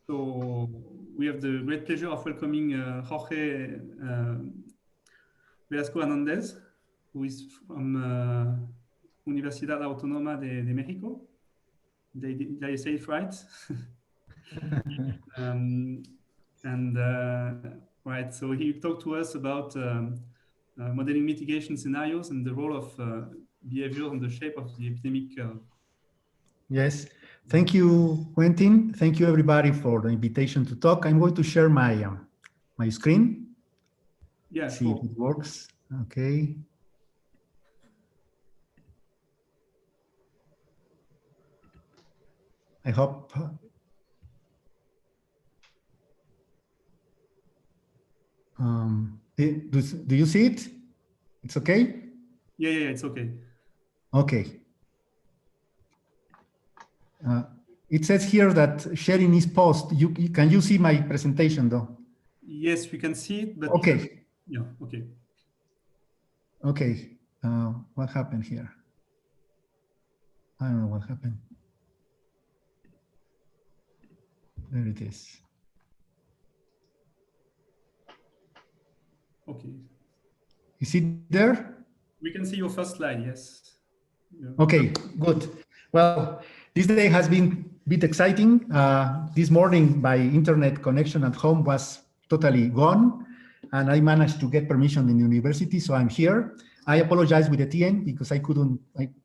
So we have the great pleasure of welcoming Jorge Velasco-Hernandez, who is from Universidad Autónoma de México. Did I say it right? Right, so he talked to us about modeling mitigation scenarios and the role of behavior and the shape of the epidemic curve. Yes, thank you, Quentin. Thank you, everybody, for the invitation to talk. I'm going to share my my screen. Yeah, see if it works. Okay. I hope. Do you see it? It's okay? Yeah, it's okay. Okay. It says here that sharing is paused. Can you see my presentation though? Yes, we can see it, but okay. Yeah, okay. Okay. What happened here? I don't know what happened. There it is. Okay. Is it there? We can see your first slide, yes. Yeah. Okay, good. Well, this day has been a bit exciting. This morning, my internet connection at home was totally gone, and I managed to get permission in the university, so I'm here. I apologize with Etienne because I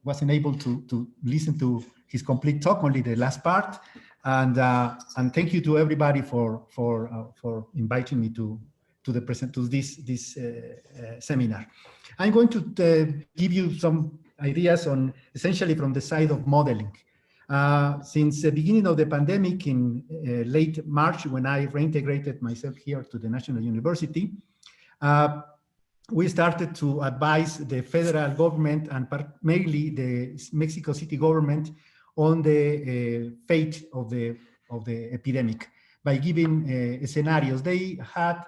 wasn't able to listen to his complete talk, only the last part. And thank you to everybody for inviting me to this seminar. I'm going to give you some ideas on essentially from the side of modeling. Since the beginning of the pandemic in late March, when I reintegrated myself here to the National University, we started to advise the federal government and mainly the Mexico City government on the fate of the epidemic by giving scenarios. They had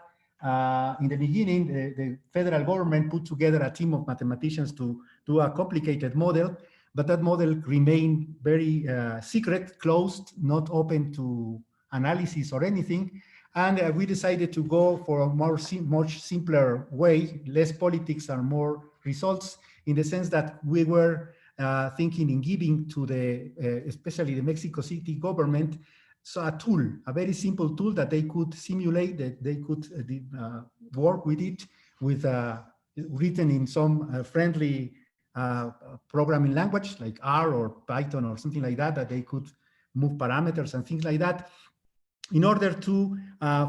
in the beginning, the federal government put together a team of mathematicians to do a complicated model, but that model remained very secret, closed, not open to analysis or anything. And we decided to go for a much simpler way, less politics and more results, in the sense that we were thinking in giving to especially the Mexico City government, so a tool, a very simple tool that they could simulate, that they could work with it, with written in some friendly programming language like R or Python or something like that, that they could move parameters and things like that, in order to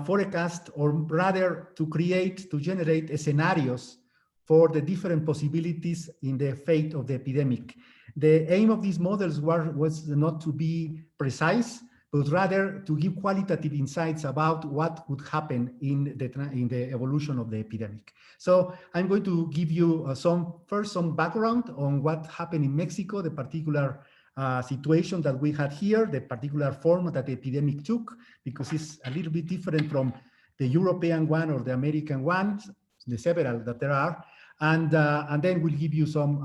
forecast, or rather to generate scenarios for the different possibilities in the fate of the epidemic. The aim of these models was not to be precise, but rather to give qualitative insights about what would happen in the evolution of the epidemic. So I'm going to give you first some background on what happened in Mexico, the particular situation that we had here, the particular form that the epidemic took, because it's a little bit different from the European one or the American one, the several that there are. And then we'll give you some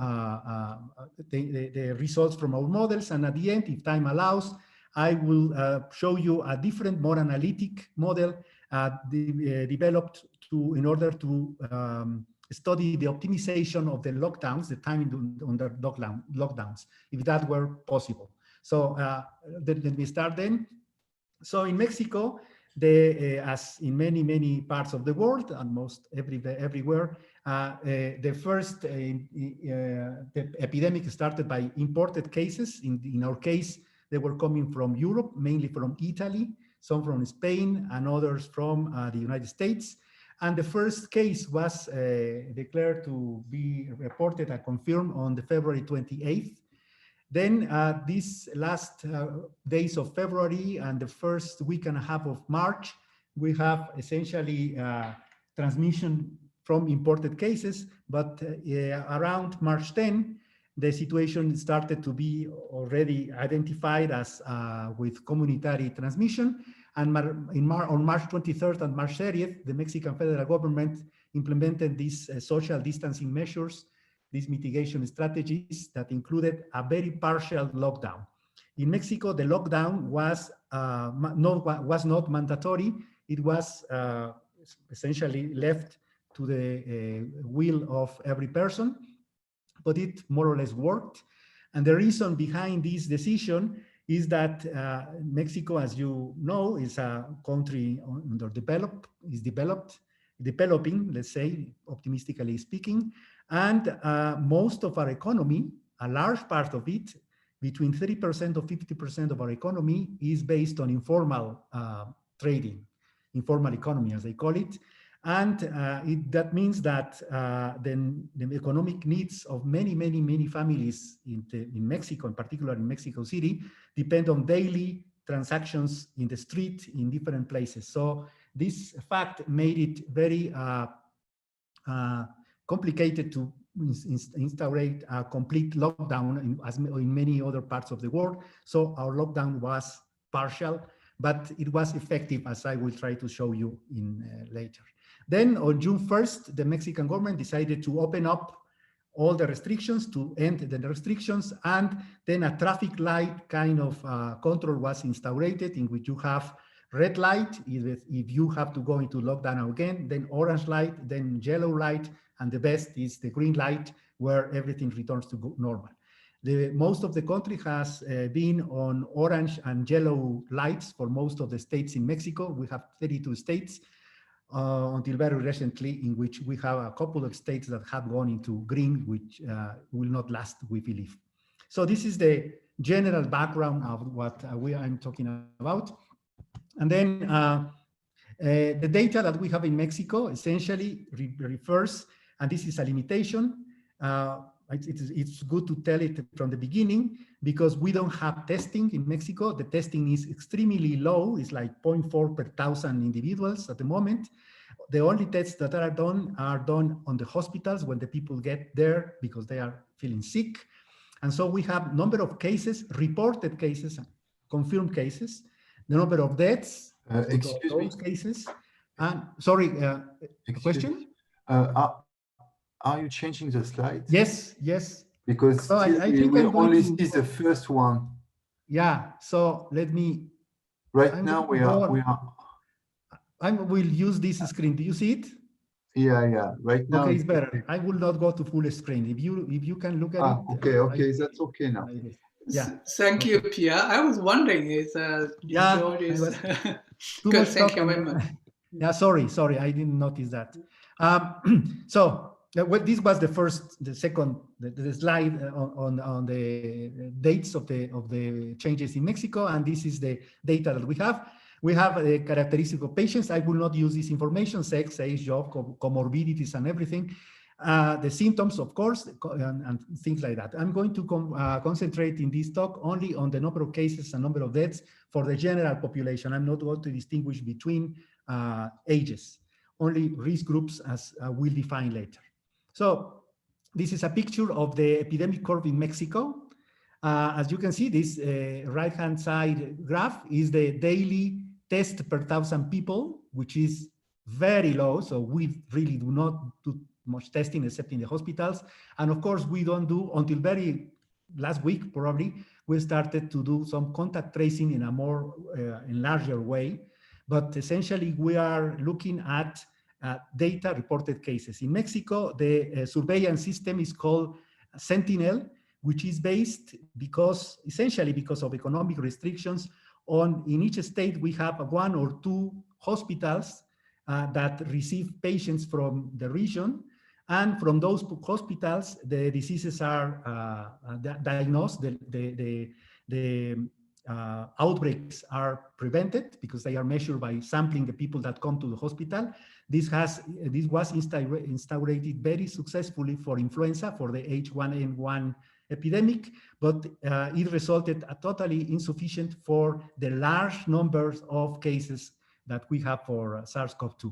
the results from our models. And at the end, if time allows, I will show you a different, more analytic model developed in order to study the optimization of the lockdowns, the time under lockdowns, if that were possible. So let me start then. So in Mexico, as in many parts of the world, and most everywhere, the first the epidemic started by imported cases. In our case, they were coming from Europe, mainly from Italy, some from Spain, and others from the United States. And the first case was declared to be reported and confirmed on the February 28th. Then these last days of February and the first week and a half of March, we have essentially transmission from imported cases, but around March 10, the situation started to be already identified as with community transmission. And on March 23rd and March 30th, the Mexican federal government implemented these social distancing measures, these mitigation strategies that included a very partial lockdown. in Mexico, the lockdown was not mandatory. It was essentially left to the will of every person, but it more or less worked. And the reason behind this decision is that Mexico, as you know, is a country developing, let's say, optimistically speaking, and most of our economy, a large part of it, between 30% or 50% of our economy is based on informal trading, informal economy, as they call it. And that means that then the economic needs of many families in Mexico, in particular in Mexico City, depend on daily transactions in the street in different places. So this fact made it very complicated to instaurate a complete lockdown as in many other parts of the world. So our lockdown was partial, but it was effective, as I will try to show you in later. Then on June 1st, the Mexican government decided to open up all the restrictions, to end the restrictions, and then a traffic light kind of control was instaurated in which you have red light if you have to go into lockdown again, then orange light, then yellow light, and the best is the green light where everything returns to normal. Most of the country has been on orange and yellow lights for most of the states in Mexico. We have 32 states until very recently, in which we have a couple of states that have gone into green, which will not last, we believe. So this is the general background of what I'm talking about. And then the data that we have in Mexico essentially refers, and this is a limitation. It's good to tell it from the beginning because we don't have testing in Mexico. The testing is extremely low. It's like 0.4 per 1,000 individuals at the moment. The only tests that are done on the hospitals when the people get there because they are feeling sick. And so we have number of cases, reported cases, confirmed cases, the number of deaths, those cases. And sorry, question? Are you changing the slides? Yes, yes. Because so I think we only see the first one. Yeah, so let me. Right now we are. I will use this screen. Do you see it? Yeah. Right now. Okay, it's better. I will not go to full screen. If you can look at it. Okay, that's okay now. Yeah. Thank you, Pierre. I was wondering if George is good. Thank you very much. Yeah, sorry, I didn't notice that. So this was the second slide on the dates of the changes in Mexico, and this is the data that we have. We have a characteristic of patients. I will not use this information: sex, age, job, comorbidities, and everything. The symptoms, of course, and things like that. I'm going to concentrate in this talk only on the number of cases and number of deaths for the general population. I'm not going to distinguish between ages, only risk groups as we'll define later. So this is a picture of the epidemic curve in Mexico. As you can see, this right-hand side graph is the daily test per 1,000 people, which is very low. So we really do not do much testing except in the hospitals. And of course, we don't do until very last week, probably, we started to do some contact tracing in a more in larger way. But essentially, we are looking at data reported cases. In Mexico, the surveillance system is called Sentinel, which is based essentially because of economic restrictions in each state, we have 1 or 2 hospitals that receive patients from the region. And from those hospitals, the diseases are diagnosed, the outbreaks are prevented because they are measured by sampling the people that come to the hospital. This was instaurated very successfully for influenza, for the H1N1 epidemic, but it resulted totally insufficient for the large numbers of cases that we have for SARS-CoV-2.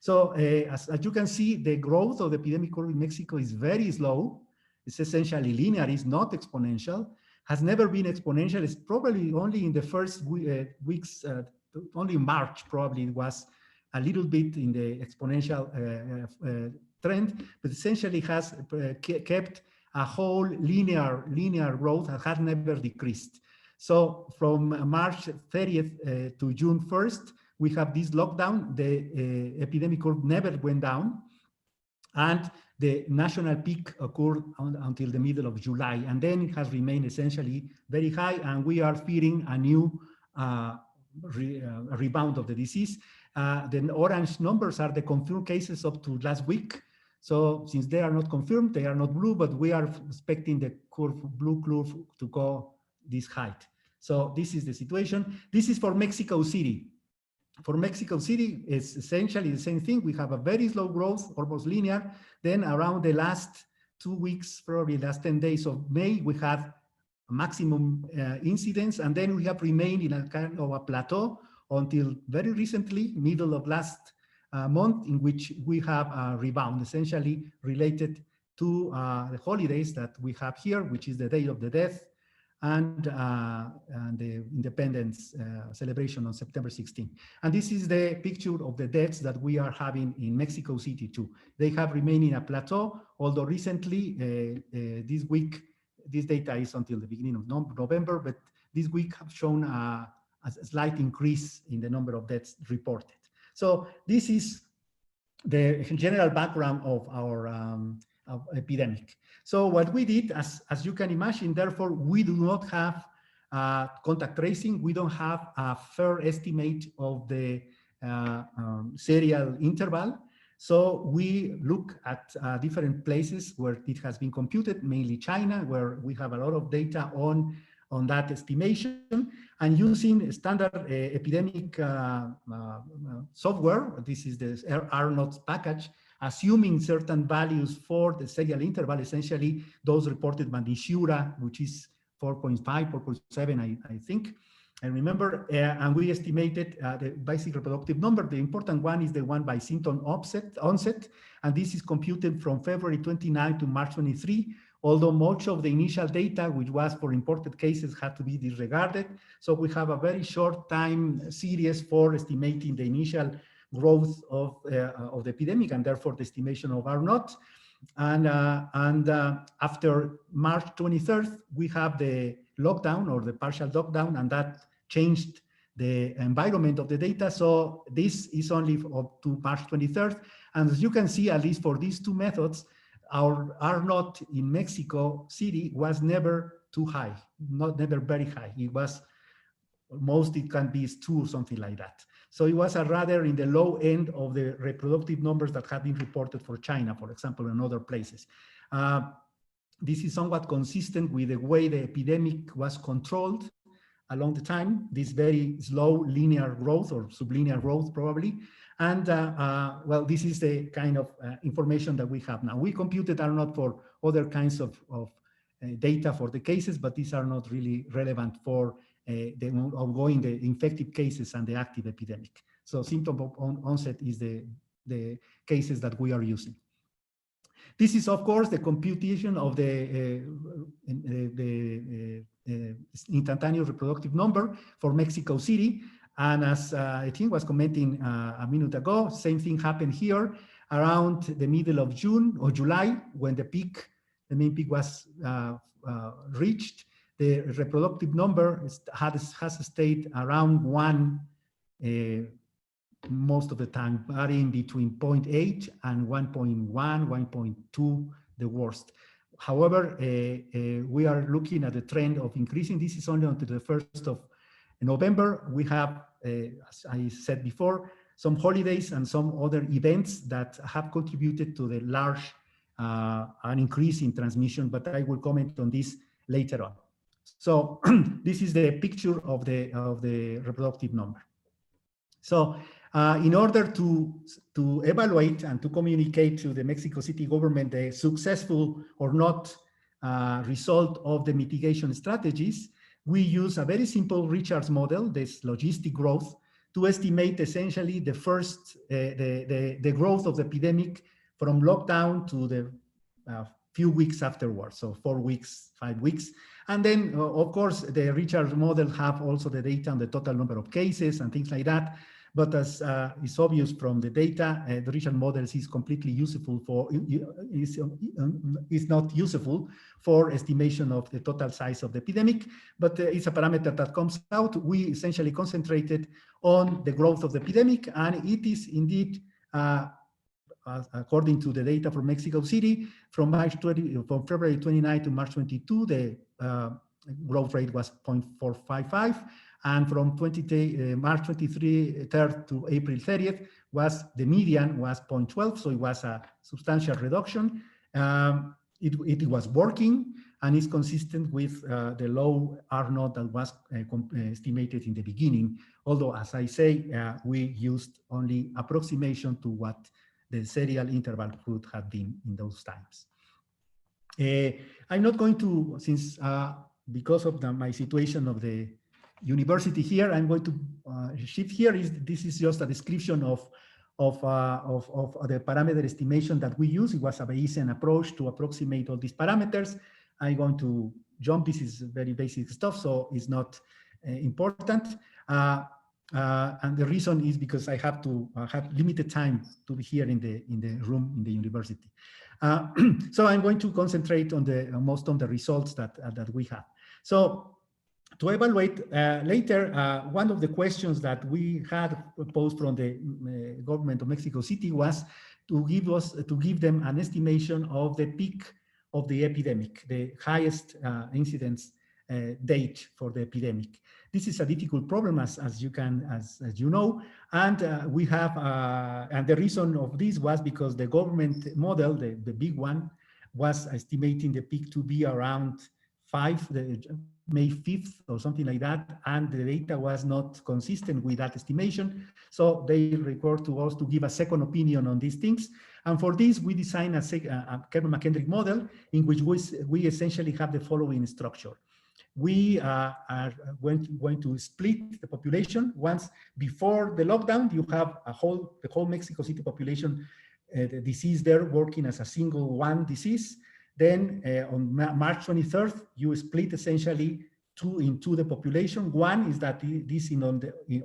So as you can see, the growth of the epidemic curve in Mexico is very slow. It's essentially linear, it's not exponential, has never been exponential. It's probably only in the first weeks, only in March, probably it was a little bit in the exponential trend, but essentially has kept a whole linear growth that has never decreased. So from March 30th to June 1st, we have this lockdown. The epidemic curve never went down. And the national peak occurred until the middle of July. And then it has remained essentially very high. And we are fearing a new rebound of the disease. The orange numbers are the confirmed cases up to last week. So since they are not confirmed, they are not blue, but we are expecting the blue curve to go this height. So this is the situation. This is for Mexico City. For Mexico City, it's essentially the same thing. We have a very slow growth, almost linear. Then around the last 2 weeks, probably last 10 days of May, we had maximum incidence, and then we have remained in a kind of a plateau until very recently, middle of last month, in which we have a rebound, essentially related to the holidays that we have here, which is the Day of the Death and the Independence celebration on September 16. And this is the picture of the deaths that we are having in Mexico City too. They have remained in a plateau, although recently, this week, this data is until the beginning of November, but this week have shown a slight increase in the number of deaths reported. So this is the general background of our epidemic. So what we did, as you can imagine, therefore, we do not have contact tracing. We don't have a fair estimate of the serial interval. So we look at different places where it has been computed, mainly China, where we have a lot of data on that estimation, and using standard epidemic software. This is the R0 package, assuming certain values for the serial interval, essentially those reported by Nishura, which is 4.5, 4.7, I think. And remember, and we estimated the basic reproductive number. The important one is the one by symptom onset, and this is computed from February 29 to March 23, although much of the initial data, which was for imported cases, had to be disregarded. So we have a very short time series for estimating the initial growth of the epidemic, and therefore the estimation of R0. And after March 23rd, we have the lockdown or the partial lockdown, and that changed the environment of the data. So this is only up to March 23rd. And as you can see, at least for these two methods, our R0 in Mexico City was never too high, never very high. It was most, it can be 2 or something like that. So it was a rather in the low end of the reproductive numbers that have been reported for China, for example, and other places. This is somewhat consistent with the way the epidemic was controlled along the time, this very slow linear growth or sublinear growth probably. And well, this is the kind of information that we have now. We computed are not for other kinds of data for the cases, but these are not really relevant for the ongoing, the infected cases and the active epidemic. So symptom of onset is the cases that we are using. This is, of course, the computation of the instantaneous reproductive number for Mexico City. And as I think was commenting a minute ago, same thing happened here around the middle of June or July, when the main peak was reached. The reproductive number has stayed around 1 most of the time, varying between 0.8 and 1.1, 1.2, the worst. However, we are looking at the trend of increasing. This is only until the 1st of November. We have, as I said before, some holidays and some other events that have contributed to the large an increase in transmission, but I will comment on this later on. So this is the picture of the reproductive number. So in order to evaluate and to communicate to the Mexico City government the successful or not result of the mitigation strategies, we use a very simple Richards model, this logistic growth, to estimate essentially the first, the growth of the epidemic from lockdown to the few weeks afterwards, so 4 weeks, 5 weeks. And then, of course, the Richards model have also the data on the total number of cases and things like that. but as is obvious from the data, the regional models is completely useful for, is not useful for estimation of the total size of the epidemic, but it's a parameter that comes out. We essentially concentrated on the growth of the epidemic, and it is indeed, according to the data from Mexico City, from February 29 to March 22, the growth rate was 0.455, and from March 23rd to April 30th the median was 0.12, so it was a substantial reduction. It was working and is consistent with the low R0 that was estimated in the beginning, although, as I say, we used only approximation to what the serial interval could have been in those times. I'm not going to, since because of my situation of the university here, I'm going to shift here. This is just a description of the parameter estimation that we use. It was a Bayesian approach to approximate all these parameters. I'm going to jump. This is very basic stuff, so it's not important. And the reason is because I have to have limited time to be here in the room in the university. So I'm going to concentrate on most on the results that we have. So to evaluate later, one of the questions that we had posed from the government of Mexico City was to give them an estimation of the peak of the epidemic, the highest incidence date for the epidemic. This is a difficult problem, as you know, and we have, and the reason of this was because the government model, the big one, was estimating the peak to be around May 5th or something like that, and the data was not consistent with that estimation. So they required to us to give a second opinion on these things. And for this, we designed a Kerman-McKendrick model in which we essentially have the following structure. We are going to split the population. Once before the lockdown, you have the whole Mexico City population, the disease there working as a single one disease. Then on March 23rd, you split essentially into the population. One is that this is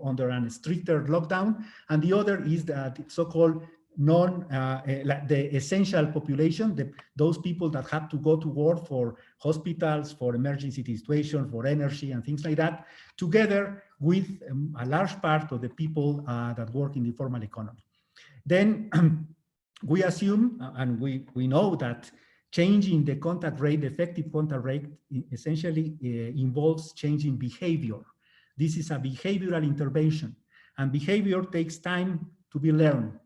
under a stricter lockdown, and the other is that so-called the essential population, those people that have to go to work for hospitals, for emergency situations, for energy and things like that, together with a large part of the people that work in the formal economy. Then we assume, and we know that changing the contact rate, the effective contact rate, essentially involves changing behavior. This is a behavioral intervention, and behavior takes time to be learned.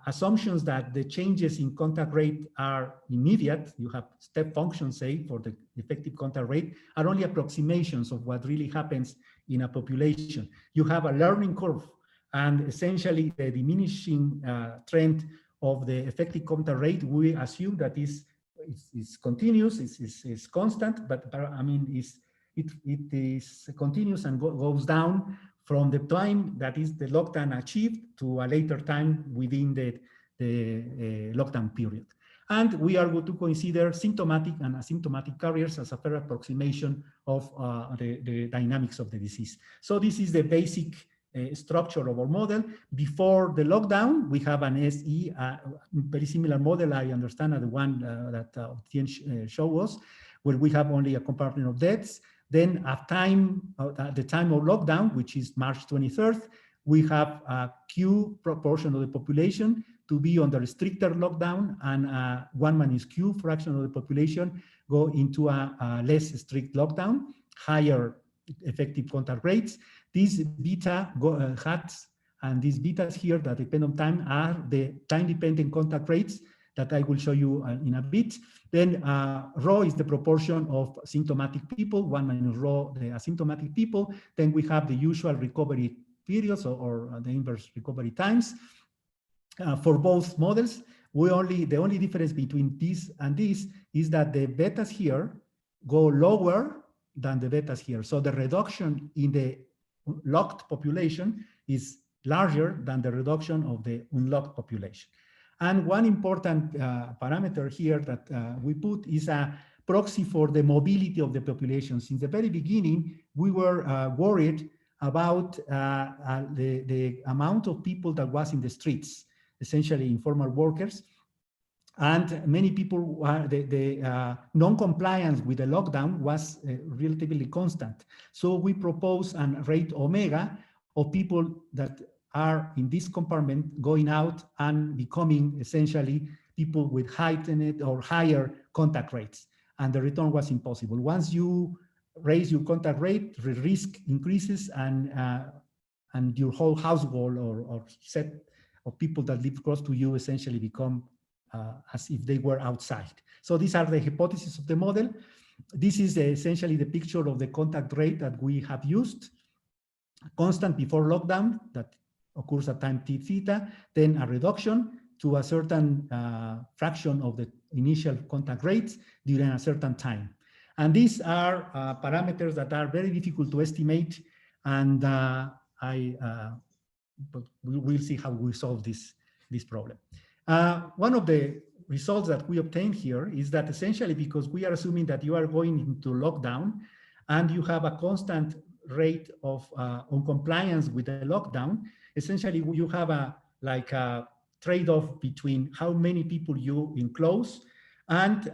Assumptions that the changes in contact rate are immediate, you have step functions, say, for the effective contact rate, are only approximations of what really happens in a population. You have a learning curve, and essentially the diminishing trend of the effective contact rate, we assume that is continuous, is constant, but I mean, it is continuous and goes down from the time that is the lockdown achieved to a later time within the lockdown period. And we are going to consider symptomatic and asymptomatic carriers as a fair approximation of the dynamics of the disease. So this is the basic structure of our model. Before the lockdown, we have an SE, very similar model, I understand, the one that Tien showed us, where we have only a compartment of deaths. Then at the time of lockdown, which is March 23rd, we have a Q proportion of the population to be under stricter lockdown, and 1-Q fraction of the population go into a less strict lockdown, higher effective contact rates. These beta hats and these betas here that depend on time are the time-dependent contact rates that I will show you in a bit. Then rho is the proportion of symptomatic people, 1 - rho, the asymptomatic people. Then we have the usual recovery periods or the inverse recovery times. For both models, the only difference between this and this is that the betas here go lower than the betas here. So the reduction in the locked population is larger than the reduction of the unlocked population. And one important parameter here that we put is a proxy for the mobility of the population. Since the very beginning, we were worried about the amount of people that was in the streets, essentially informal workers. And many people, the non-compliance with the lockdown was relatively constant. So we propose a rate omega of people that are in this compartment going out and becoming essentially people with heightened or higher contact rates. And the return was impossible. Once you raise your contact rate, the risk increases, and your whole household or set of people that live close to you essentially become as if they were outside. So these are the hypotheses of the model. This is essentially the picture of the contact rate that we have used. Constant before lockdown, that occurs at time t theta, then a reduction to a certain fraction of the initial contact rates during a certain time. And these are parameters that are very difficult to estimate, and but we'll see how we solve this problem. One of the results that we obtained here is that essentially, because we are assuming that you are going into lockdown and you have a constant rate of non-compliance with the lockdown, essentially you have a trade-off between how many people you enclose and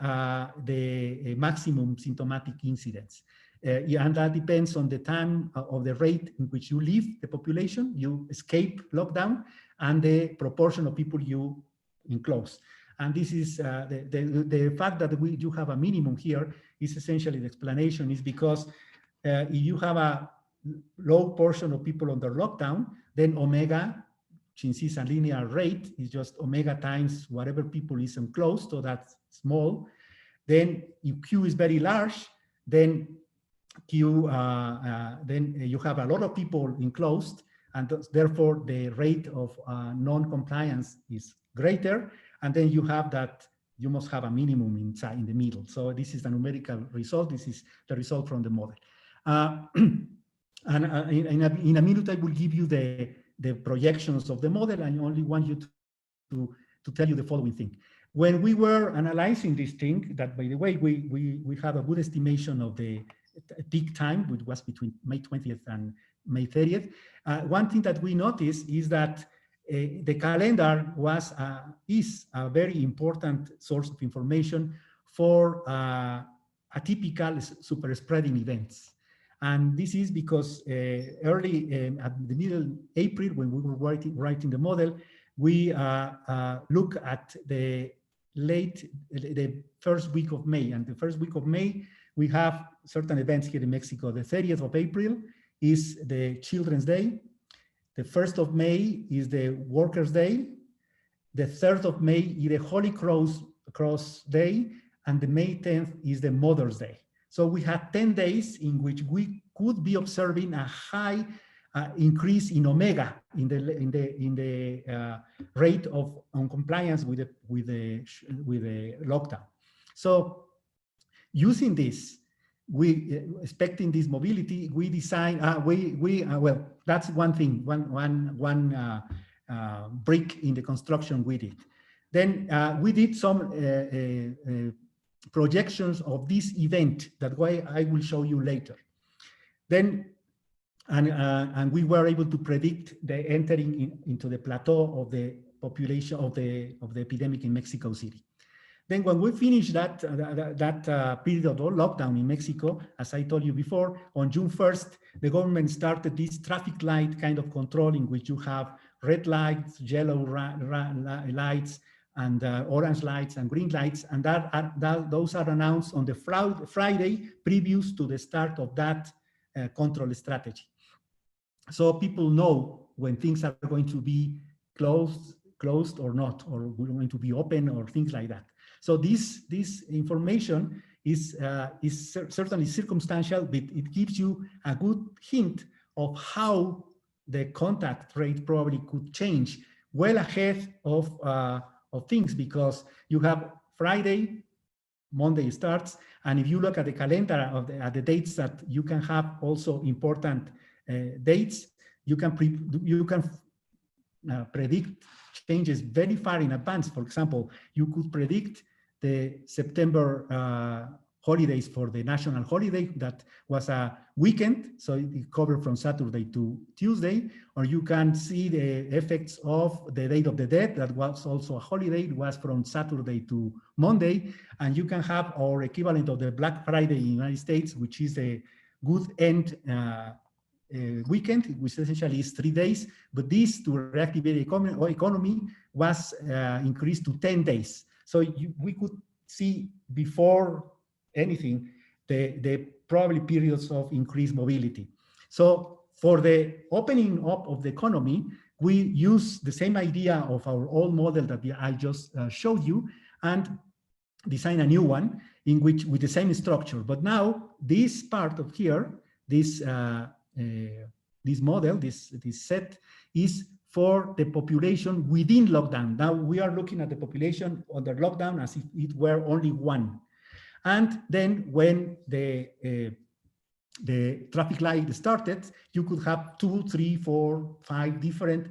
the maximum symptomatic incidence. And that depends on the time of the rate in which you leave the population, you escape lockdown, and the proportion of people you enclose. And this is the fact that you have a minimum here is essentially the explanation is because if you have a low portion of people under lockdown, then omega, since it's a linear rate, is just omega times whatever people is enclosed, so that's small. Then if Q is very large, then you have a lot of people enclosed, and therefore the rate of non-compliance is greater, and then you have that you must have a minimum inside in the middle. So this is the numerical result. This is the result from the model. And in a minute, I will give you the projections of the model. I only want you to tell you the following thing. When we were analyzing this thing, that by the way, we have a good estimation of the peak time, which was between May 20th and May 30th. One thing that we noticed is that the calendar is a very important source of information for atypical super spreading events. And this is because early at the middle April, when we were writing the model, we look at the first week of May. And the first week of May, we have certain events here in Mexico. The 30th of April is the Children's Day. The 1st of May is the Workers' Day. The 3rd of May is the Holy Cross Day. And the May 10th is the Mother's Day. So we had 10 days in which we could be observing a high increase in omega in the rate of non-compliance with the lockdown. So using this, expecting this mobility, we design. Well, that's one thing. One brick in the construction we did. Then we did some projections of this event that I will show you later. Then, and we were able to predict the entering into the plateau of the population of the epidemic in Mexico City. Then when we finished that period of lockdown in Mexico, as I told you before, on June 1st, the government started this traffic light kind of control in which you have red lights, yellow lights, and orange lights and green lights, and those are announced on the Friday previous to the start of that control strategy. So people know when things are going to be closed or not, or we're going to be open or things like that. So this information is certainly circumstantial, but it gives you a good hint of how the contact rate probably could change well ahead of things, because you have Friday, Monday starts, and if you look at the calendar of the dates that you can have also important dates, you can predict changes very far in advance. For example, you could predict the September holidays for the national holiday that was a weekend, so it covered from Saturday to Tuesday, or you can see the effects of the Day of the Dead, that was also a holiday, it was from Saturday to Monday, and you can have our equivalent of the Black Friday in the United States, which is a good end weekend, which essentially is 3 days, but this to reactivate the economy was increased to 10 days. So we could see before anything the probably periods of increased mobility. So for the opening up of the economy, we use the same idea of our old model that I just showed you and design a new one in which with the same structure. But now this part of here, this model, this set is for the population within lockdown. Now we are looking at the population under lockdown as if it were only one. And then when the traffic light started, you could have 2, 3, 4, 5 different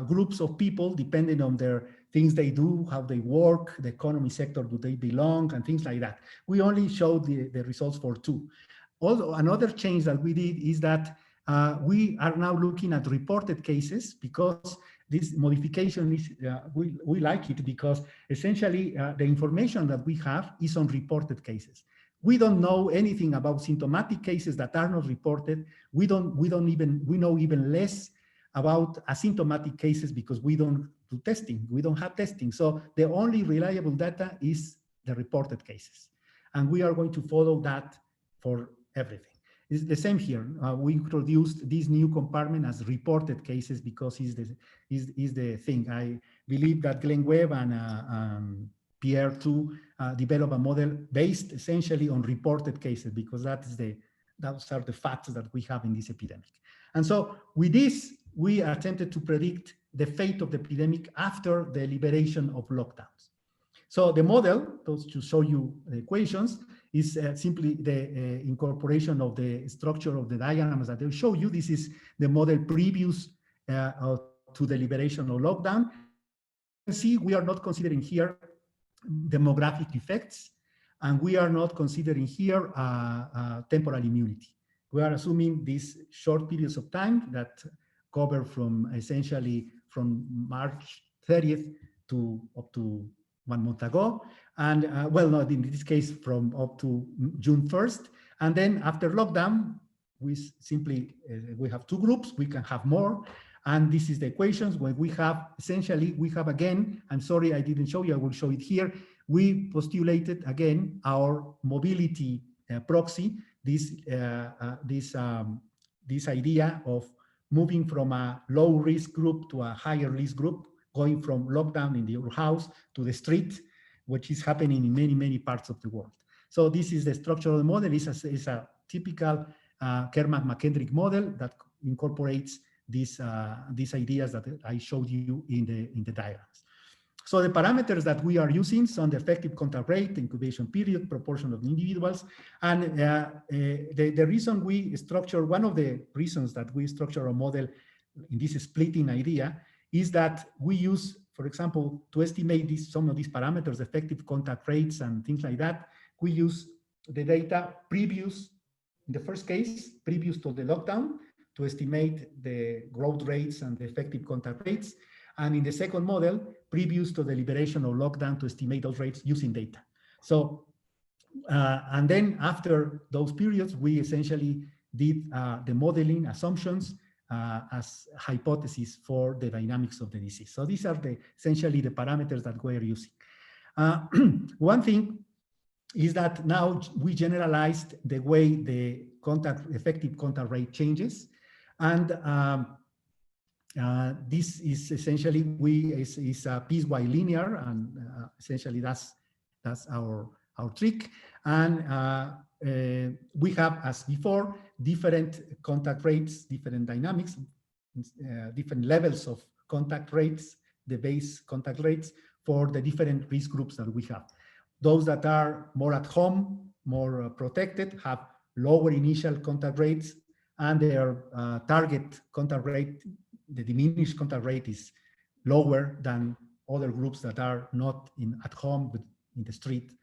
groups of people depending on their things they do, how they work, the economy sector do they belong, and things like that. We only showed the results for 2. Also, another change that we did is that we are now looking at reported cases because this modification is, we like it because essentially the information that we have is on reported cases. We don't know anything about symptomatic cases that are not reported. We know even less about asymptomatic cases because we don't do testing. We don't have testing. So the only reliable data is the reported cases. And we are going to follow that for everything. It's the same here. We introduced this new compartment as reported cases because is the thing. I believe that Glenn Webb and Pierre too develop a model based essentially on reported cases because those are the facts that we have in this epidemic. And so with this, we attempted to predict the fate of the epidemic after the liberation of lockdowns. So the model, to show you the equations, is simply the incorporation of the structure of the diagrams that they show you. This is the model previous to the liberation of lockdown. You can see we are not considering here demographic effects, and we are not considering here temporal immunity. We are assuming these short periods of time that cover from essentially from March 30th to up to 1 month ago. And well, not in this case from up to June 1st. And then after lockdown, we simply, we have 2 groups, we can have more. And this is the equations when we have, essentially, we have again, I'm sorry I didn't show you, I will show it here. We postulated again our mobility proxy, this idea of moving from a low risk group to a higher risk group, going from lockdown in your house to the street, which is happening in many, many parts of the world. So this is the structure of the model. It's a typical Kerman-McKendrick model that incorporates these ideas that I showed you in the diagrams. So the parameters that we are using are the effective contact rate, incubation period, proportion of individuals. And the reason we structure, one of the reasons that we structure a model in this splitting idea is that we use, for example, to estimate some of these parameters, effective contact rates and things like that, we use the data previous, in the first case, previous to the lockdown, to estimate the growth rates and the effective contact rates. And in the second model, previous to the liberation of lockdown, to estimate those rates using data. So, and then after those periods, we essentially did the modeling assumptions as hypotheses for the dynamics of the disease. So these are essentially the parameters that we're using. One thing is that now we generalized the way the effective contact rate changes. And this is essentially, is a piecewise linear, and essentially that's our trick. And we have, as before, different contact rates, different dynamics, different levels of contact rates, the base contact rates for the different risk groups that we have. Those that are more at home, more protected, have lower initial contact rates, and their target contact rate, the diminished contact rate, is lower than other groups that are not at home but in the street.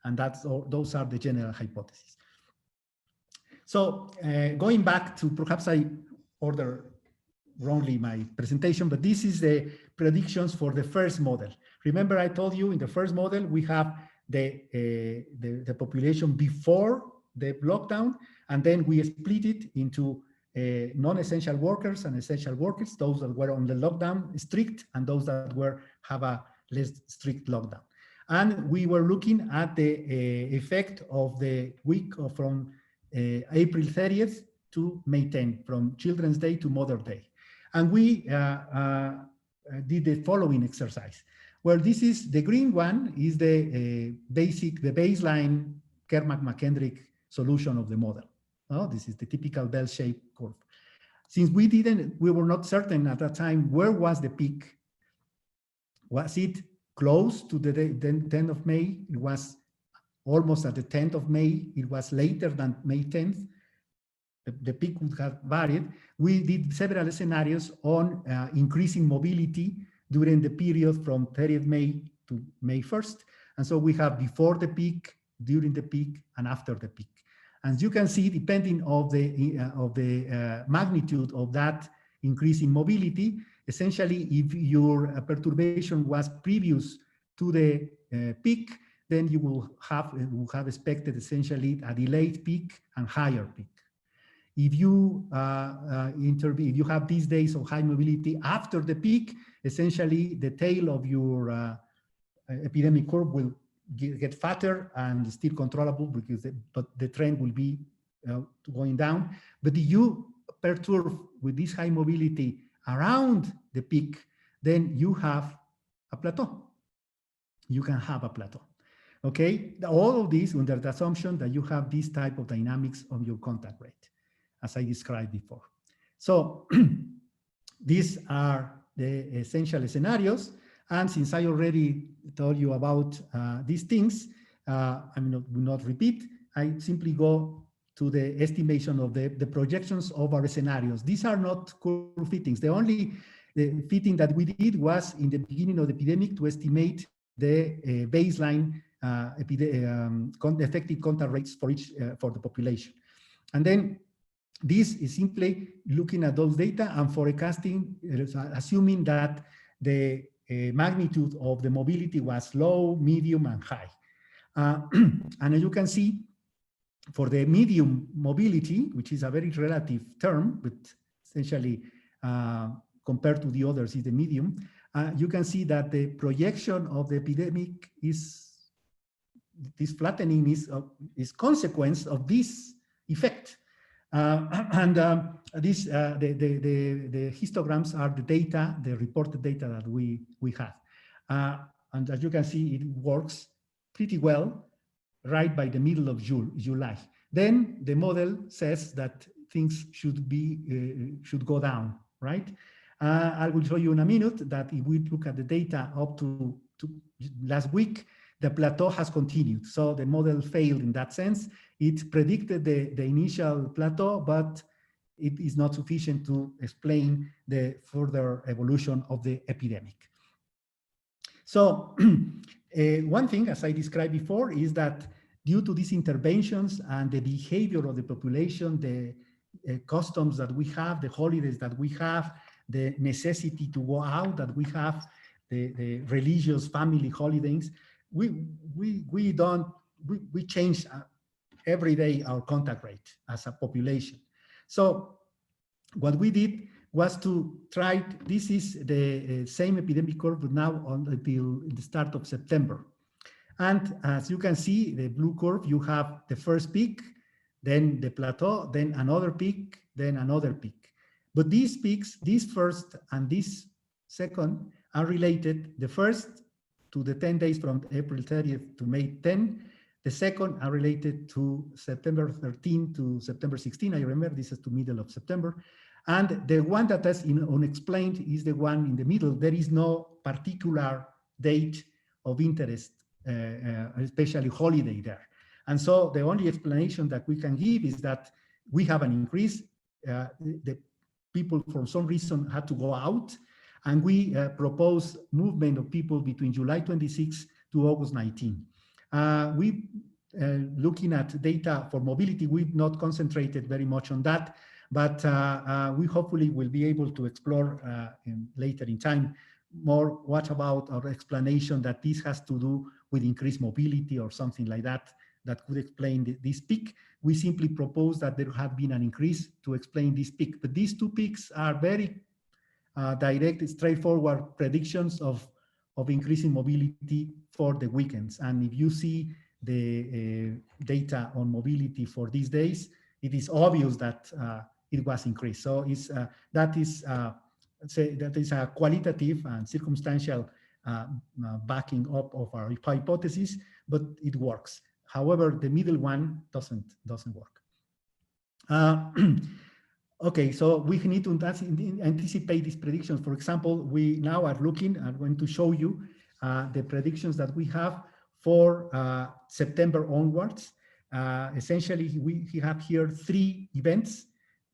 And those are the general hypotheses. So going back to, perhaps I ordered wrongly my presentation, but this is the predictions for the first model. Remember, I told you in the first model, we have the population before the lockdown, and then we split it into non-essential workers and essential workers, those that were on the lockdown strict and those that have a less strict lockdown. And we were looking at the effect of the week from April 30th to May 10th, from Children's Day to Mother's Day. And we did the following exercise. Well, this is the green one is the baseline Kermack-McKendrick solution of the model. Oh, this is the typical bell-shaped curve. Since we were not certain at that time, where was the peak? Was it close to the 10th of May? It was almost at the 10th of May. It was later than May 10th. The peak would have varied. We did several scenarios on increasing mobility during the period from 30th May to May 1st. And so we have before the peak, during the peak, and after the peak. As you can see, depending on the magnitude of that increase in mobility, essentially, if your perturbation was previous to the peak, then you will have expected essentially a delayed peak and higher peak. If you if you have these days of high mobility after the peak, essentially the tail of your epidemic curve will get fatter and still controllable, because but the trend will be going down. But if you perturb with this high mobility around the peak, then you have a plateau. You can have a plateau. Okay, all of this under the assumption that you have this type of dynamics of your contact rate, as I described before. So these are the essential scenarios. And since I already told you about these things, I will not repeat. I simply go to the estimation of the projections of our scenarios. These are not curve fittings. The only fitting that we did was in the beginning of the epidemic to estimate the baseline effective contact rates for the population. And then this is simply looking at those data and forecasting, assuming that the magnitude of the mobility was low, medium, and high. And as you can see, for the medium mobility, which is a very relative term, but essentially compared to the others is the medium, you can see that the projection of the epidemic is, this flattening is consequence of this effect. The histograms are the data, the reported data that we have. And as you can see, it works pretty well right by the middle of July. Then the model says that things should go down, right? I will show you in a minute that if we look at the data up to last week, the plateau has continued. So the model failed in that sense. It predicted the initial plateau, but it is not sufficient to explain the further evolution of the epidemic. So one thing, as I described before, is that due to these interventions and the behavior of the population, the customs that we have, the holidays that we have, the necessity to go out that we have, the religious family holidays, we change every day our contact rate as a population. So what we did was to try, this is the same epidemic curve, but now until the start of September. And as you can see, the blue curve, you have the first peak, then the plateau, then another peak, then another peak. But these peaks, this first and this second, are related. The first to the 10 days from April 30th to May 10. The second are related to September 13 to September 16. I remember this is to middle of September. And the one that is unexplained is the one in the middle. There is no particular date of interest, especially holiday there. And so the only explanation that we can give is that we have an increase. The people, for some reason, had to go out. And we propose movement of people between July 26 to August 19. Looking at data for mobility, we've not concentrated very much on that, but we hopefully will be able to explore later in time more what about our explanation that this has to do with increased mobility or something like that, that could explain this peak. We simply propose that there had been an increase to explain this peak, but these two peaks are very direct, straightforward predictions of increasing mobility for the weekends. And if you see the data on mobility for these days, it is obvious that it was increased. So that is a qualitative and circumstantial backing up of our hypothesis, but it works. However, the middle one doesn't work. Okay, so we need to anticipate these predictions. For example, we now are looking, I'm going to show you the predictions that we have for September onwards. Essentially, we have here 3 events.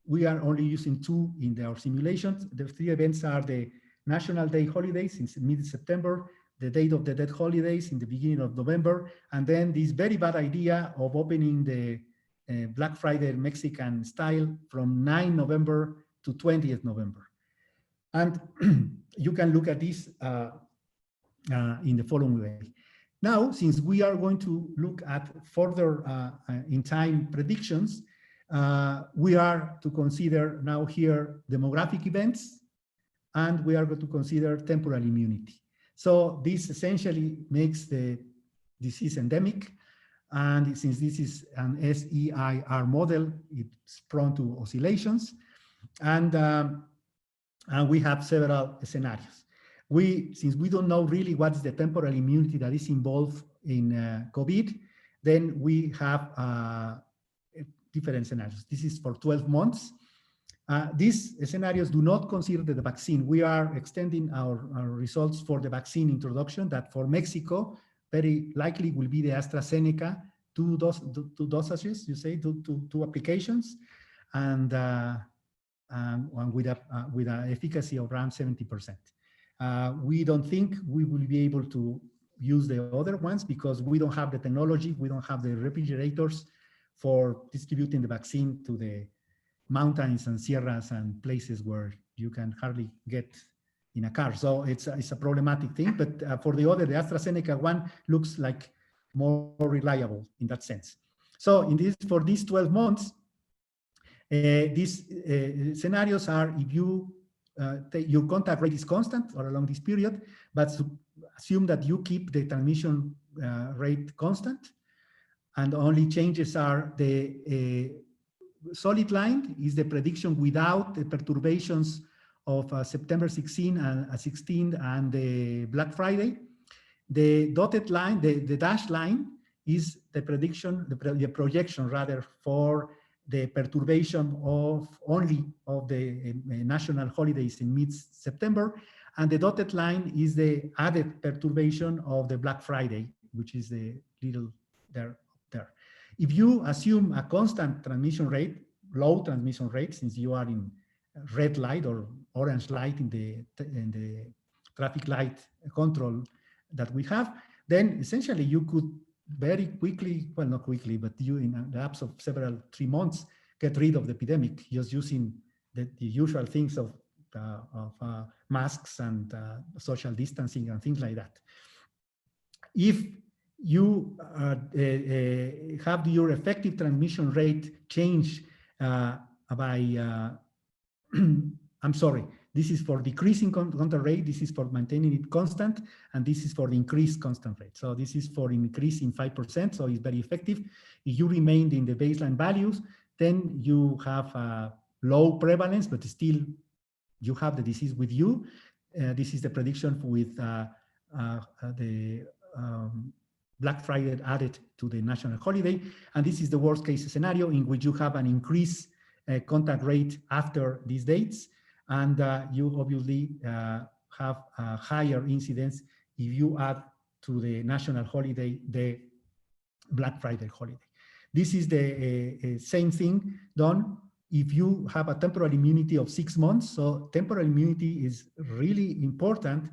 We are only using 2 in our simulations. The 3 events are the National Day holidays in mid-September, the Day of the Dead holidays in the beginning of November, and then this very bad idea of opening the Black Friday Mexican style from 9 November to 20th November. And you can look at this in the following way. Now, since we are going to look at further in time predictions, we are to consider now here demographic events, and we are going to consider temporal immunity. So this essentially makes the disease endemic. And since this is an SEIR model, it's prone to oscillations. And we have several scenarios. Since we don't know really what is the temporal immunity that is involved in COVID, then we have different scenarios. This is for 12 months. These scenarios do not consider the vaccine. We are extending our results for the vaccine introduction that for Mexico, very likely will be the AstraZeneca, 2 dosages, you say, two applications, and with an efficacy of around 70%. We don't think we will be able to use the other ones because we don't have the technology, we don't have the refrigerators for distributing the vaccine to the mountains and sierras and places where you can hardly get in a car. So it's a problematic thing, but for the AstraZeneca one looks like more reliable in that sense. So for these 12 months, these scenarios are if your contact rate is constant or along this period, but assume that you keep the transmission rate constant, and only changes are the solid line is the prediction without the perturbations of September 16 and 16 and the Black Friday. The dotted line, the dashed line, is the prediction, the projection rather, for the perturbation of only of the national holidays in mid-September, and the dotted line is the added perturbation of the Black Friday, which is the little there. If you assume a constant transmission rate, low transmission rate, since you are in red light or orange light in the traffic light control that we have, then essentially you could very quickly, well, not quickly, but you in the lapse of 3 months, get rid of the epidemic just using the usual things of masks and social distancing and things like that. If you have your effective transmission rate change by, I'm sorry, this is for decreasing contact rate, this is for maintaining it constant, and this is for the increased constant rate. So this is for increasing 5%, so it's very effective. If you remained in the baseline values, then you have low prevalence, but still you have the disease with you. This is the prediction with the Black Friday added to the national holiday. And this is the worst case scenario in which you have an increased contact rate after these dates. And you obviously have a higher incidence if you add to the national holiday the Black Friday holiday. This is the same thing done if you have a temporal immunity of 6 months. So temporal immunity is really important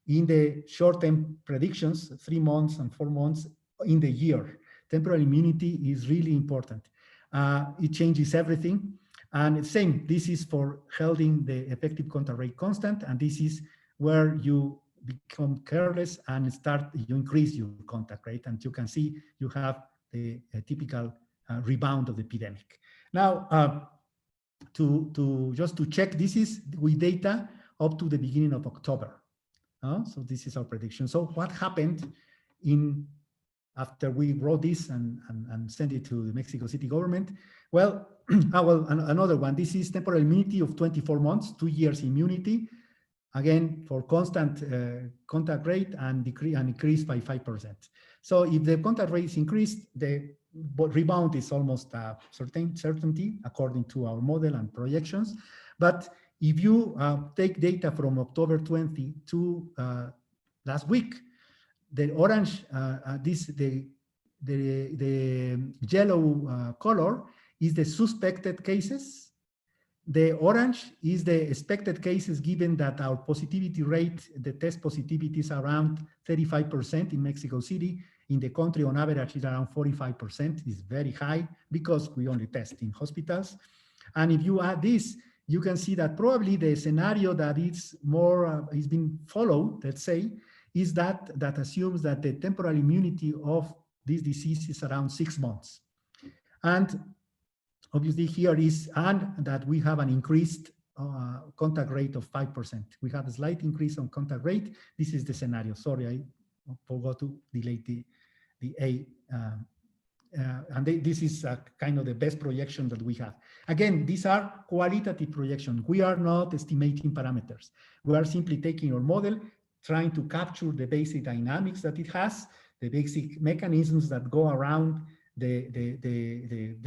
in the short-term predictions, 3 months and 4 months. in the year. Temporal immunity is really important. It changes everything. And same, this is for holding the effective contact rate constant, and this is where you become careless and you increase your contact rate, and you can see you have the typical rebound of the epidemic. Now, just to check, this is with data up to the beginning of October. So this is our prediction. So what happened after we wrote this and sent it to the Mexico City government? Well, another one. This is temporal immunity of 24 months, 2 years immunity, again for constant contact rate and increased by 5%. So if the contact rate is increased, the rebound is almost a certainty according to our model and projections. But if you take data from October 20 to last week, the orange, the yellow color is the suspected cases. The orange is the expected cases, given that our positivity rate, the test positivity is around 35% in Mexico City. In the country, on average, is around 45%. It's very high because we only test in hospitals. And if you add this, you can see that probably the scenario that is more is being followed, let's say, is that assumes that the temporal immunity of this disease is around 6 months. And obviously here is, and that we have an increased contact rate of 5%. We have a slight increase on contact rate. This is the scenario. Sorry, I forgot to delete the A. This is kind of the best projection that we have. Again, these are qualitative projections. We are not estimating parameters. We are simply taking our model, trying to capture the basic dynamics that it has, the basic mechanisms that go around the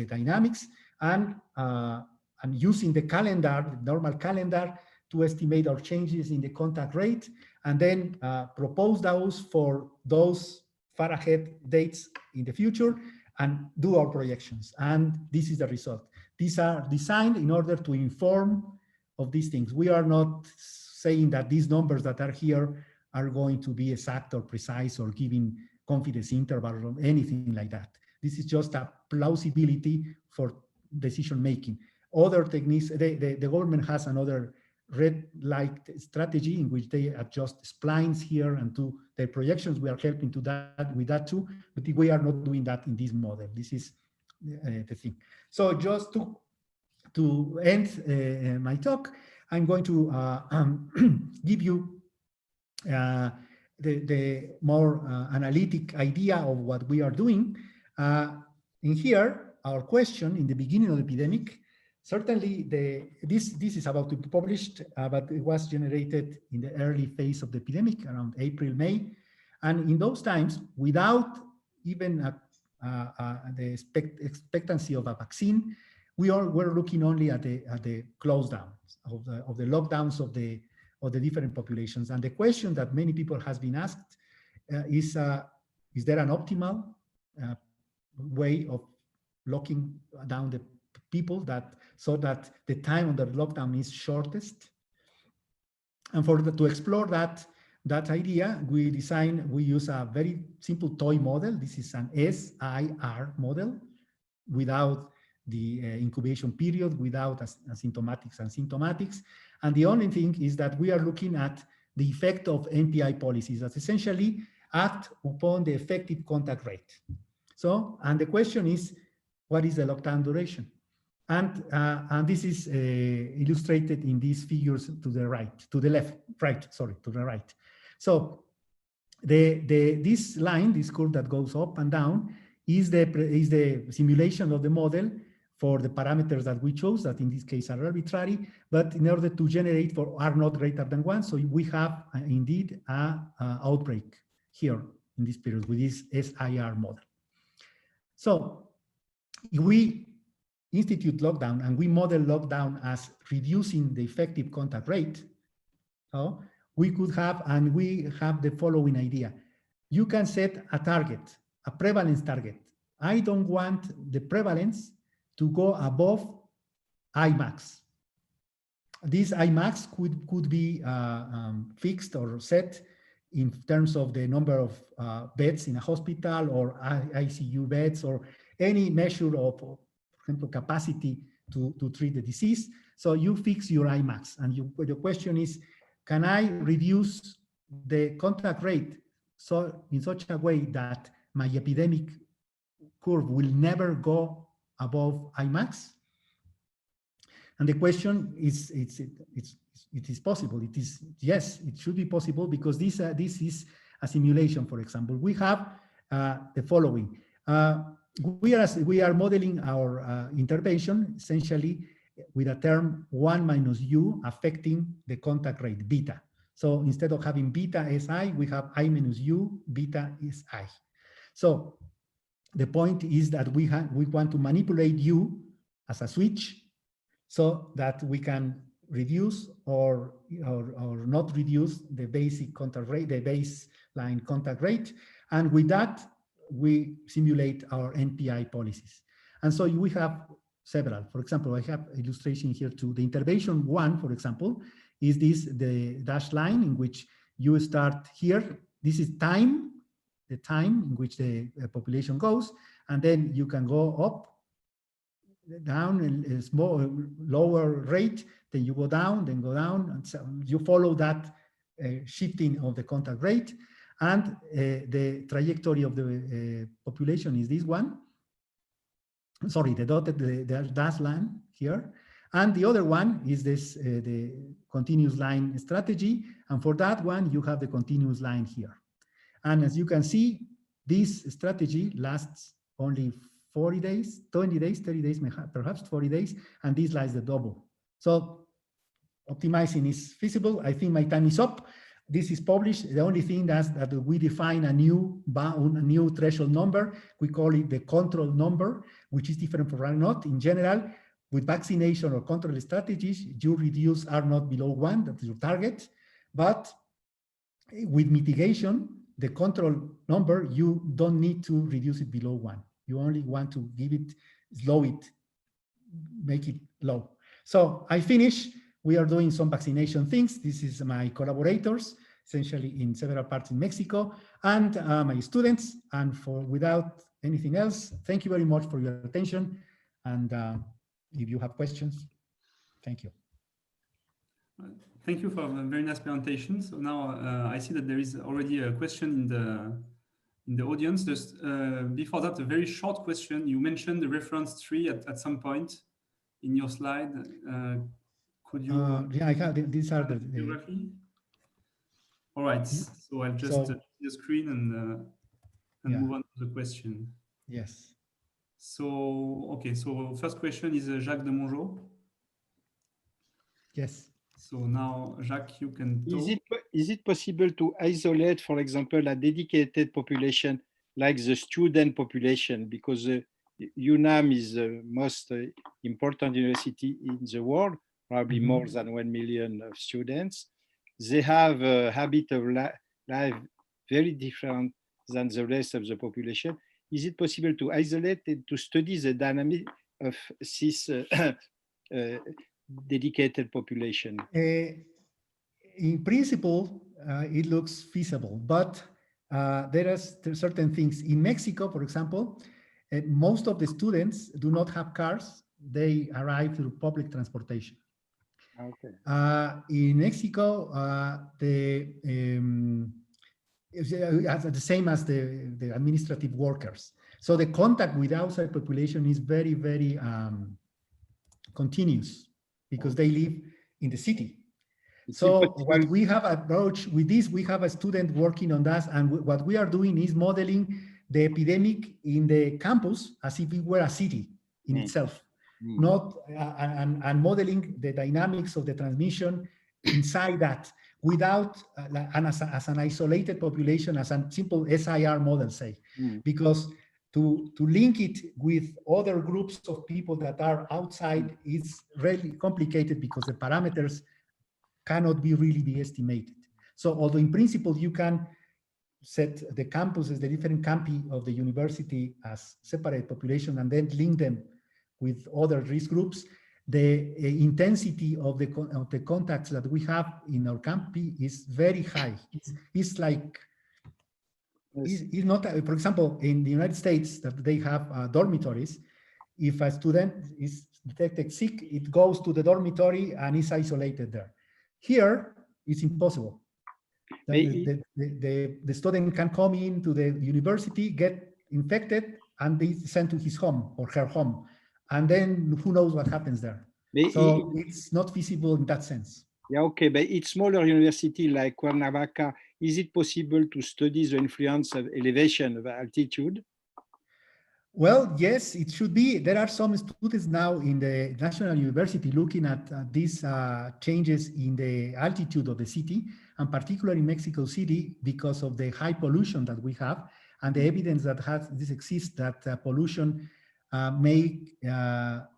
dynamics, and using the calendar, the normal calendar, to estimate our changes in the contact rate, and then propose those for those far ahead dates in the future, and do our projections. And this is the result. These are designed in order to inform of these things. We are not saying that these numbers that are here are going to be exact or precise or giving confidence interval or anything like that. This is just a plausibility for decision making. Other techniques, the government has another red light strategy in which they adjust splines here and do their projections. We are helping to that with that too, but we are not doing that in this model. This is the thing. So just to end my talk, I'm going to give you the more analytic idea of what we are doing. In here, our question in the beginning of the epidemic, certainly this is about to be published, but it was generated in the early phase of the epidemic around April, May. And in those times, without even the expectancy of a vaccine, we're looking only at the close downs of the lockdowns of the different populations. And the question that many people has been asked is there an optimal way of locking down the people so that the time of the lockdown is shortest? And to explore that idea, we use a very simple toy model. This is an SIR model without the incubation period, without asymptomatics and symptomatics. And the only thing is that we are looking at the effect of NPI policies that essentially act upon the effective contact rate. So, and the question is, what is the lockdown duration? And this is illustrated in these figures to the right, to the right. So this line, this curve that goes up and down, is the simulation of the model for the parameters that we chose, that in this case are arbitrary, but in order to generate for R not greater than 1, so we have indeed an outbreak here in this period with this SIR model. So if we institute lockdown and we model lockdown as reducing the effective contact rate, we could have, and we have the following idea. You can set a target, a prevalence target. I don't want the prevalence to go above Imax. This Imax could be fixed or set in terms of the number of beds in a hospital or ICU beds or any measure of, for example, capacity to treat the disease. So you fix your Imax, and your question is, can I reduce the contact rate so in such a way that my epidemic curve will never go above Imax? And the question is, it is possible. It is, yes, it should be possible, because this is a simulation. For example, we have the following. We are modeling our intervention essentially with a term 1 minus u affecting the contact rate, beta. So instead of having beta as I, we have I minus u, beta is I. So the point is that we want to manipulate u as a switch so that we can reduce or not reduce the basic contact rate, the baseline contact rate. And with that, we simulate our NPI policies. And so we have several. For example, I have illustration here too. The intervention 1, for example, is the dashed line in which you start here. This is time, the time in which the population goes, and then you can go up, down, a small, lower rate, then you go down, and so you follow that shifting of the contact rate, and the trajectory of the population is this one. Sorry, the dotted, the dashed line here. And the other one is this, the continuous line strategy. And for that one, you have the continuous line here. And as you can see, this strategy lasts only 40 days, 20 days, 30 days, perhaps 40 days, and this lies the double. So optimizing is feasible. I think my time is up. This is published. The only thing that we define a new threshold number. We call it the control number, which is different from R0. In general, with vaccination or control strategies, you reduce R0 below 1, that is your target. But with mitigation, the control number, you don't need to reduce it below 1. You only want to give it, slow it, make it low. So I finish. We are doing some vaccination things. This is my collaborators, essentially in several parts in Mexico, and my students. And without anything else, thank you very much for your attention. And if you have questions, thank you. Thank you for a very nice presentation. So now I see that there is already a question in the audience. Just before that, a very short question. You mentioned the reference tree at some point in your slide. Could you? Yeah, I have. These are the All right. So I'll just see the screen and move on to the question. Yes. So okay. So first question is Jacques de Mongeau. Yes. So now, Jacques, you can talk. Is it possible to isolate, for example, a dedicated population like the student population? Because UNAM is the most important university in the world, probably more than 1 million of students. They have a habit of life very different than the rest of the population. Is it possible to isolate and to study the dynamic of this dedicated population? In principle, it looks feasible, but there are certain things. In Mexico, for example, most of the students do not have cars. They arrive through public transportation. Okay. In Mexico, the same as the administrative workers. So the contact with outside population is very, very continuous, because they live in the city. So what we have approached with this, we have a student working on that, and what we are doing is modeling the epidemic in the campus as if it were a city in itself, not and modeling the dynamics of the transmission inside that, without as an isolated population, as a simple SIR model, say, because to link it with other groups of people that are outside is really complicated, because the parameters cannot really be estimated. So although in principle you can set the campuses, the different campi of the university as separate population and then link them with other risk groups, the intensity of the contacts that we have in our campi is very high. It's like, it's not, for example, in the United States that they have dormitories, if a student is detected sick, it goes to the dormitory and is isolated there. Here, it's impossible. The student can come into the university, get infected, and be sent to his home or her home. And then who knows what happens there. So it's not feasible in that sense. Yeah, okay, but in smaller university like Cuernavaca, is it possible to study the influence of elevation of altitude? Well, yes, it should be. There are some students now in the National University looking at these changes in the altitude of the city, and particularly in Mexico City, because of the high pollution that we have, and the evidence that this exists that pollution may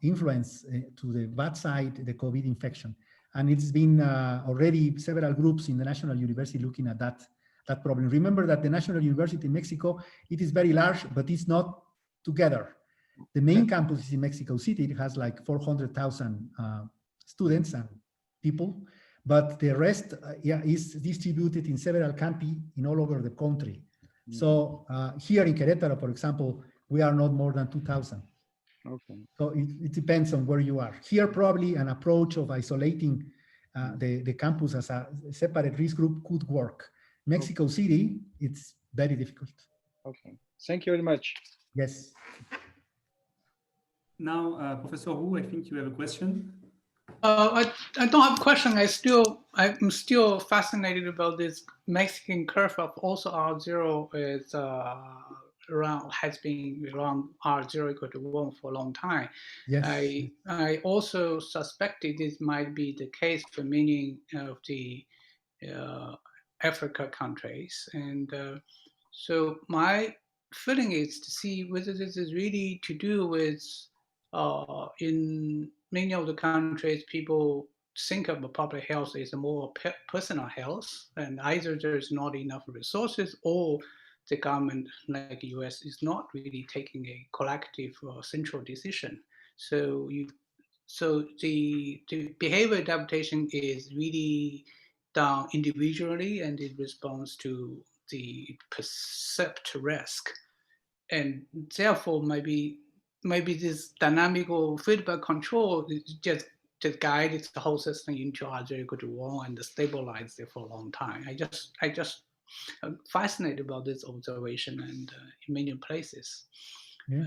influence to the bad side the COVID infection. And it's been already several groups in the National University looking at that problem. Remember that the National University in Mexico, it is very large, but it's not together. The main campus is in Mexico City. It has like 400,000 students and people, but the rest is distributed in several campi in all over the country. So here in Querétaro, for example, we are not more than 2,000. Okay. So it depends on where you are. Here, probably an approach of isolating the campus as a separate risk group could work. Mexico City, it's very difficult. Okay, thank you very much. Yes. Now, Professor Wu, I think you have a question. I don't have a question. I'm still fascinated about this Mexican curve of also R0 is has been around R0 equal to 1 for a long time. Yes. I also suspected this might be the case for many of the Africa countries, and so my feeling is to see whether this is really to do with in many of the countries, people think of public health as a more personal health, and either there's not enough resources or the government, like the US, is not really taking a collective or central decision. So the behavior adaptation is really done individually, and it responds to the perceived risk, and therefore maybe this dynamical feedback control is just guides the whole system into R0 equal to 1 and stabilize it for a long time. I just I'm fascinated about this observation, and in many places. Yeah.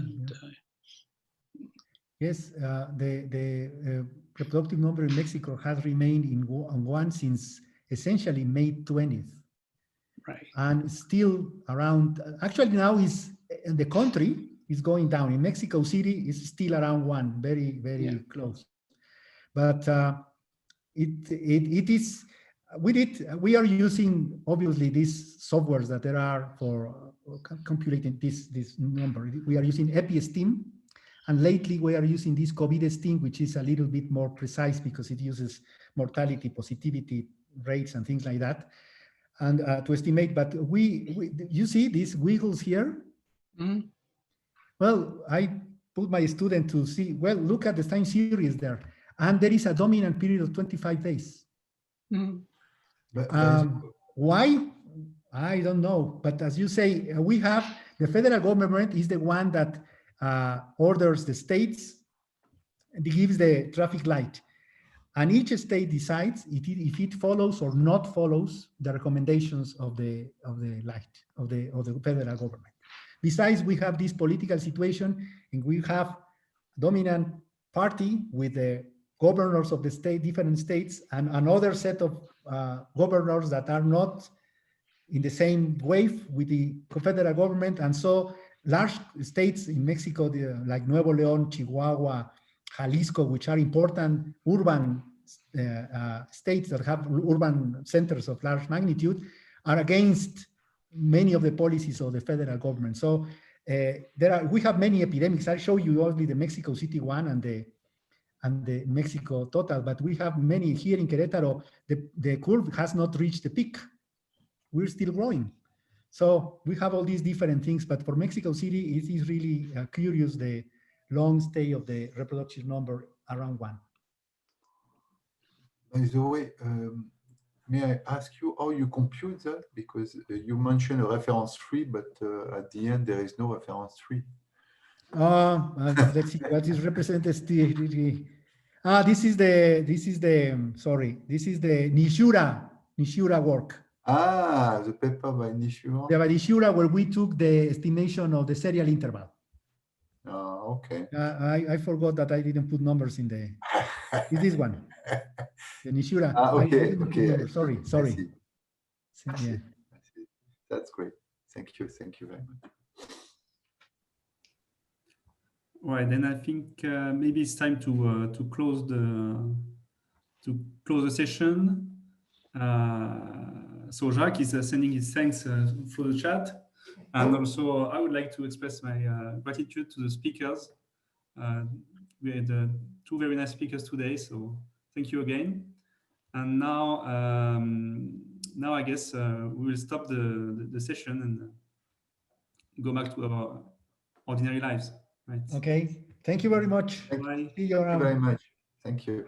Yes, the reproductive number in Mexico has remained on 1 since essentially May 20th. Right. And still around, actually now is in the country is going down. In Mexico City is still around 1, very, very close. But it is, we are using obviously these softwares that there are for calculating this number. We are using EpiSteam, and lately we are using this COVID-Steam, which is a little bit more precise because it uses mortality, positivity rates, and things like that, and to estimate. But you see these wiggles here? Mm-hmm. Well, I put my student to see, well, look at the time series there, and there is a dominant period of 25 days. Mm-hmm. Why? I don't know. But as you say, we have the federal government is the one that orders the states and gives the traffic light. And each state decides if it follows or not follows the recommendations of the light of the federal government. Besides, we have this political situation, and we have dominant party with the governors of the state, different states, and another set of governors that are not in the same wave with the federal government. And so large states in Mexico, like Nuevo León, Chihuahua, Jalisco, which are important urban states that have urban centers of large magnitude, are against many of the policies of the federal government. So we have many epidemics. I'll show you only the Mexico City one and the Mexico total, but we have many here in Querétaro. The curve has not reached the peak. We're still growing. So we have all these different things, but for Mexico City, it is really curious, the long stay of the reproductive number around 1. By the way, may I ask you how you compute that? Because you mentioned a reference tree, but at the end there is no reference tree. Let's see what is represented. This is the sorry, this is the Nishura work. Ah, the paper by Nishura. The by Nishura, where we took the estimation of the serial interval. Okay. I forgot that I didn't put numbers in the. Is this one? The Nishura. Okay. I didn't put numbers. Sorry. I see. Yeah. I see. That's great. Thank you. Thank you very much. Right, then I think maybe it's time to close the session. So Jacques is sending his thanks through the chat, and also I would like to express my gratitude to the speakers. We had two very nice speakers today, so thank you again. And now, I guess we will stop the session and go back to our ordinary lives. Right. Okay. Thank you very much. Thank See you around. you very much. Thank you.